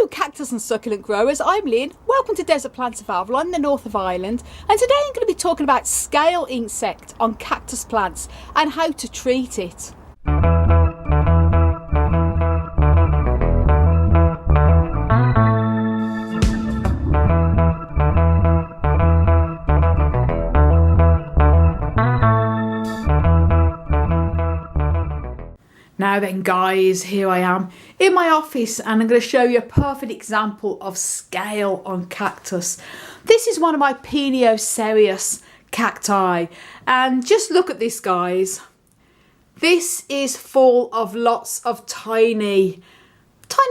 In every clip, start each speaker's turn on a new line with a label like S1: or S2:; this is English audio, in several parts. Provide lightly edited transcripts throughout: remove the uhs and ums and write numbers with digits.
S1: Hello cactus and succulent growers, I'm Lynn. Welcome to Desert Plant Survival in the north of Ireland, and today I'm going to be talking about scale insect on cactus plants and how to treat it. Now then guys, here I am in my office and I'm going to show you a perfect example of scale on cactus. This is one of my Piniocereus cacti and just look at this guys. This is full of lots of tiny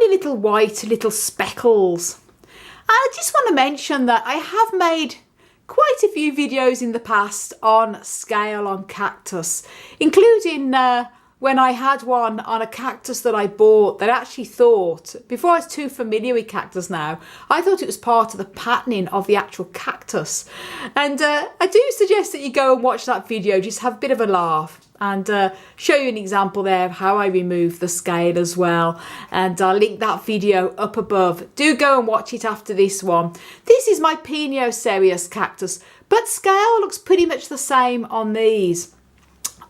S1: little white little speckles. And I just want to mention that I have made quite a few videos in the past on scale on cactus, including when I had one on a cactus that I bought that I actually thought, before I was too familiar with cactus now, I thought it was part of the patterning of the actual cactus. And I do suggest that you go and watch that video, just have a bit of a laugh and show you an example there of how I remove the scale as well. And I'll link that video up above. Do go and watch it after this one. This is my Piniocereus cactus, but scale looks pretty much the same on these.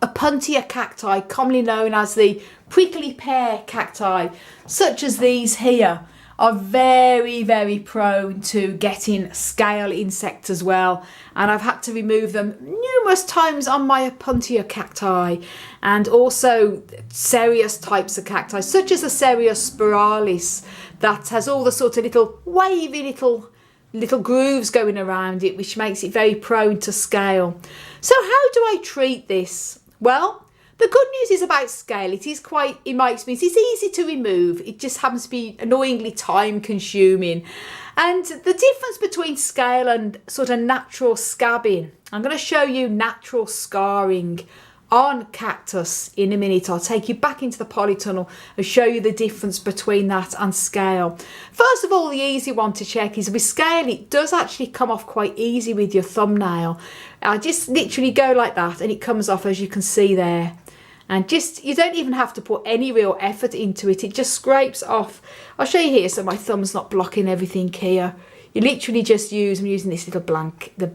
S1: Opuntia cacti, commonly known as the prickly pear cacti, such as these here, are very prone to getting scale insect as well, and I've had to remove them numerous times on my Opuntia cacti, and also Cereus types of cacti, such as the Cereus spiralis, that has all the sort of little wavy little grooves going around it, which makes it very prone to scale. So how do I treat this? Well, the good news is about scale, it is quite, in my experience, it's easy to remove. It just happens to be annoyingly time consuming. And the difference between scale and sort of natural scabbing, I'm going to show you natural scarring on cactus in a minute. I'll take you back into the polytunnel and show you the difference between that and scale. First of all, the easy one to check is with scale, it does actually come off quite easy with your thumbnail. I just literally go like that and it comes off, as you can see there. And just, you don't even have to put any real effort into it. It just scrapes off. I'll show you here so my thumb's not blocking everything here. You literally just use, I'm using this little blank, the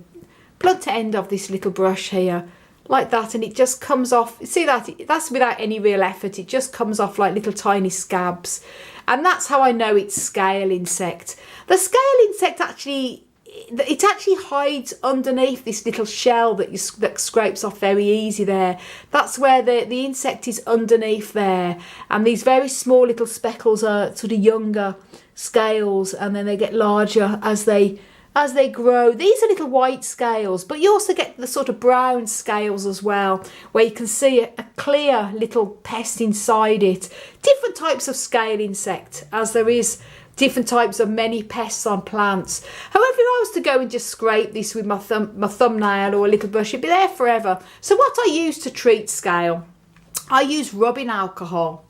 S1: blunt end of this little brush here, like that, and it just comes off. See that? That's without any real effort. It just comes off like little tiny scabs. And that's how I know it's scale insect. The scale insect actually, it actually hides underneath this little shell that scrapes off very easy there. That's where the insect is underneath there. And these very small little speckles are sort of younger scales, and then they get larger as they grow. These are little white scales, but you also get the sort of brown scales as well, where you can see a clear little pest inside it. Different types of scale insect, as there is different types of many pests on plants. However, if I was to go and just scrape this with my thumbnail or a little brush, it'd be there forever. So what I use to treat scale, I use rubbing alcohol.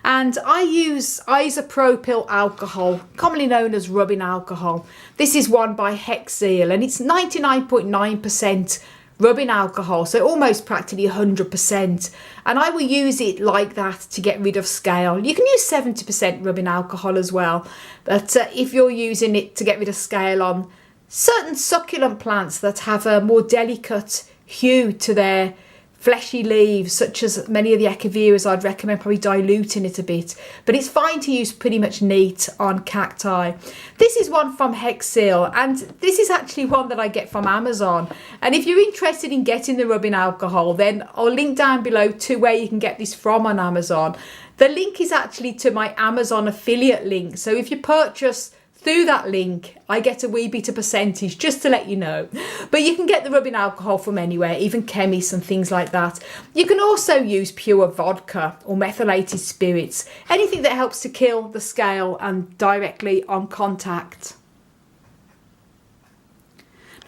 S1: And I use isopropyl alcohol, commonly known as rubbing alcohol. This is one by Hexyl, and it's 99.9% rubbing alcohol, so almost practically 100%. And I will use it like that to get rid of scale. You can use 70% rubbing alcohol as well, but if you're using it to get rid of scale on certain succulent plants that have a more delicate hue to their fleshy leaves, such as many of the Echeveras, I'd recommend probably diluting it a bit, but it's fine to use pretty much neat on cacti. This is one from Hexyl, and this is actually one that I get from Amazon. And if you're interested in getting the rubbing alcohol, then I'll link down below to where you can get this from on Amazon. The link is actually to my Amazon affiliate link, so if you purchase through that link, I get a wee bit of percentage, just to let you know. But you can get the rubbing alcohol from anywhere, even chemists and things like that. You can also use pure vodka or methylated spirits, anything that helps to kill the scale and directly on contact.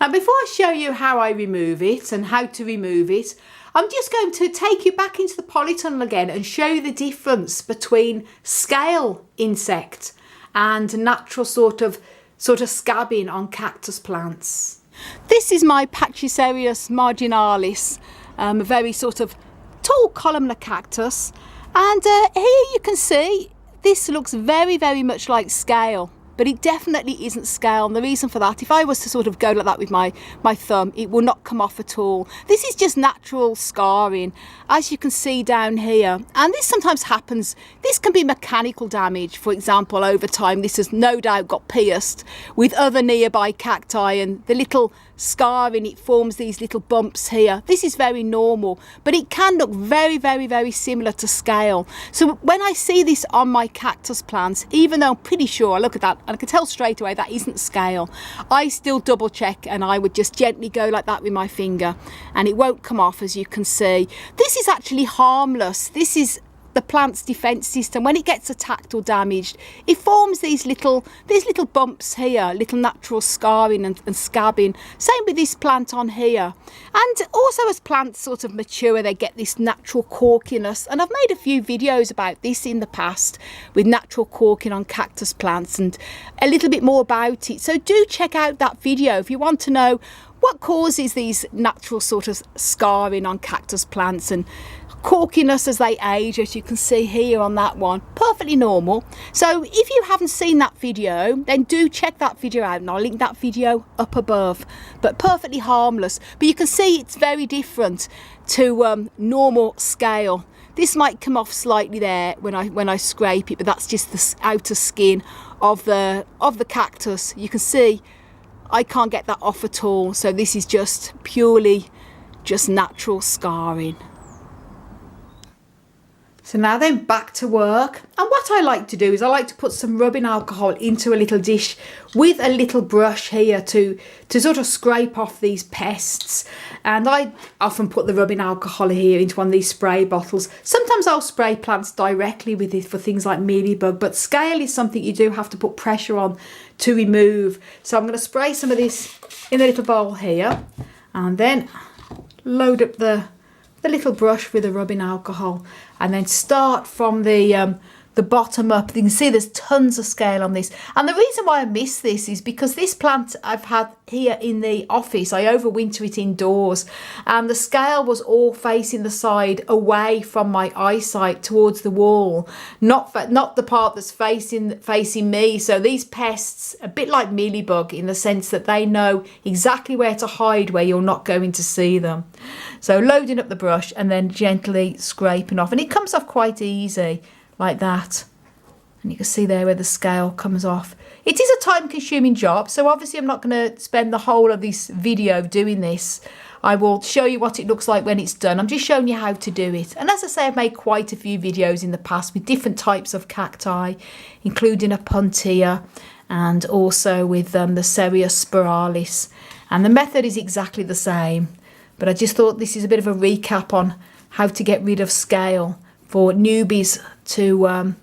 S1: Now, before I show you how I remove it and how to remove it, I'm just going to take you back into the polytunnel again and show you the difference between scale insect and natural sort of scabbing on cactus plants. This is my Pachycereus marginalis, a very sort of tall columnar cactus, and here you can see this looks very much like scale. but it definitely isn't scale. And the reason for that, if I was to sort of go like that with my thumb, it will not come off at all. This is just natural scarring, as you can see down here. And this sometimes happens. This can be mechanical damage. For example, over time, this has no doubt got pierced with other nearby cacti, and the little scarring, it forms these little bumps here. This is very normal, but it can look very, very, very similar to scale. So when I see this on my cactus plants, even though I'm pretty sure, I look at that and I can tell straight away that isn't scale, I still double check, and I would just gently go like that with my finger and it won't come off, as you can see. This is actually harmless. This is the plant's defense system. When it gets attacked or damaged, it forms these little bumps here, little natural scarring and scabbing. Same with this plant on here. And also, as plants sort of mature, they get this natural corkiness, and I've made a few videos about this in the past with natural corking on cactus plants and a little bit more about it. So do check out that video if you want to know what causes these natural sort of scarring on cactus plants and corkiness as they age, as you can see here on that one. Perfectly normal. So if you haven't seen that video, then do check that video out, and I'll link that video up above. But perfectly harmless. But you can see it's very different to normal scale. This might come off slightly there when I scrape it, but that's just the outer skin of the cactus. You can see I can't get that off at all. So this is just purely just natural scarring. So now then, back to work. And what I like to do is I like to put some rubbing alcohol into a little dish with a little brush here to sort of scrape off these pests. And I often put the rubbing alcohol here into one of these spray bottles. Sometimes I'll spray plants directly with it for things like mealybug, but scale is something you do have to put pressure on to remove. So I'm going to spray some of this in a little bowl here, and then load up the little brush with the rubbing alcohol, and then start from the bottom up. You can see there's tons of scale on this, and the reason why I miss this is because this plant I've had here in the office, I overwinter it indoors, and the scale was all facing the side away from my eyesight towards the wall, not the part that's facing me. So these pests, a bit like mealybug in the sense that they know exactly where to hide where you're not going to see them. So loading up the brush and then gently scraping off, and it comes off quite easy like that. And you can see there where the scale comes off. It is a time consuming job, so obviously I'm not going to spend the whole of this video doing this. I will show you what it looks like when it's done. I'm just showing you how to do it. And as I say, I've made quite a few videos in the past with different types of cacti, including a puntia and also with the Cereus spiralis. And the method is exactly the same. But I just thought this is a bit of a recap on how to get rid of scale for newbies to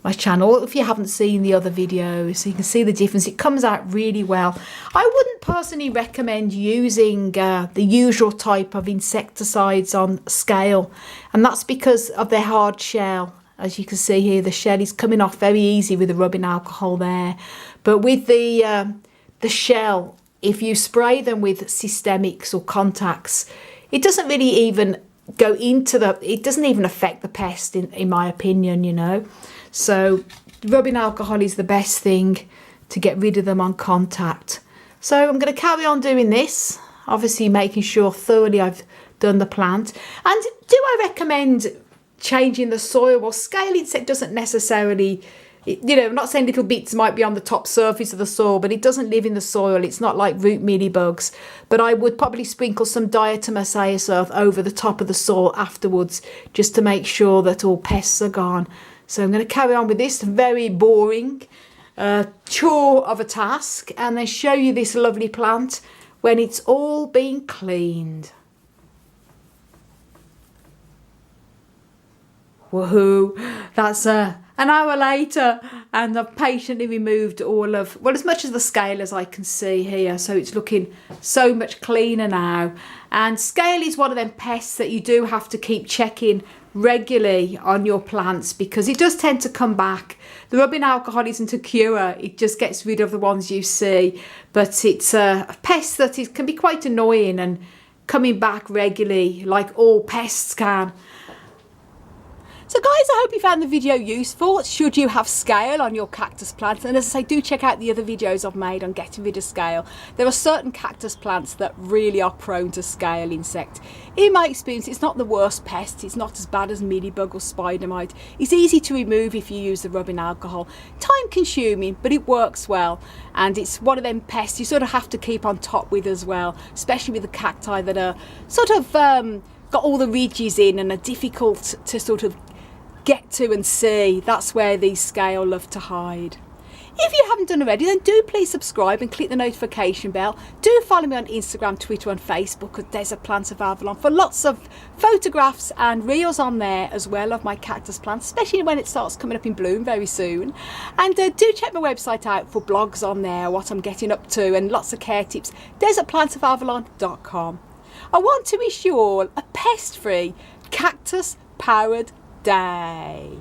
S1: my channel. If you haven't seen the other videos, so you can see the difference. It comes out really well. I wouldn't personally recommend using the usual type of insecticides on scale, and that's because of their hard shell. As you can see here, the shell is coming off very easy with the rubbing alcohol there. But with the shell, if you spray them with systemics or contacts, it doesn't really even go into it doesn't even affect the pest in my opinion, you know. So rubbing alcohol is the best thing to get rid of them on contact. So I'm going to carry on doing this, obviously making sure thoroughly I've done the plant. And do I recommend changing the soil? Well, scale insect doesn't necessarily, you know, I'm not saying little bits might be on the top surface of the soil, but it doesn't live in the soil. It's not like root mealybugs. But I would probably sprinkle some diatomaceous earth over the top of the soil afterwards, just to make sure that all pests are gone. So I'm going to carry on with this very boring chore of a task, and then show you this lovely plant when it's all been cleaned. Woohoo! That's an hour later, and I've patiently removed all of, well, as much of the scale as I can see here. So it's looking so much cleaner now. And scale is one of them pests that you do have to keep checking regularly on your plants, because it does tend to come back. The rubbing alcohol isn't a cure, it just gets rid of the ones you see. But it's a pest that can be quite annoying and coming back regularly, like all pests can. So guys, I hope you found the video useful should you have scale on your cactus plants. And as I say, do check out the other videos I've made on getting rid of scale. There are certain cactus plants that really are prone to scale insect. In my experience, it's not the worst pest. It's not as bad as mealybug or spider mite. It's easy to remove if you use the rubbing alcohol. Time consuming, but it works well. And it's one of them pests you sort of have to keep on top with as well, especially with the cacti that are sort of got all the ridges in and are difficult to sort of get to and see. That's where these scale love to hide. If you haven't done already, then do please subscribe and click the notification bell. Do follow me on Instagram, Twitter and Facebook at Desert Plants of Avalon for lots of photographs and reels on there as well of my cactus plants, especially when it starts coming up in bloom very soon. And do check my website out for blogs on there, what I'm getting up to, and lots of care tips. desertplantsofavalon.com. I want to wish you all a pest-free, cactus-powered day.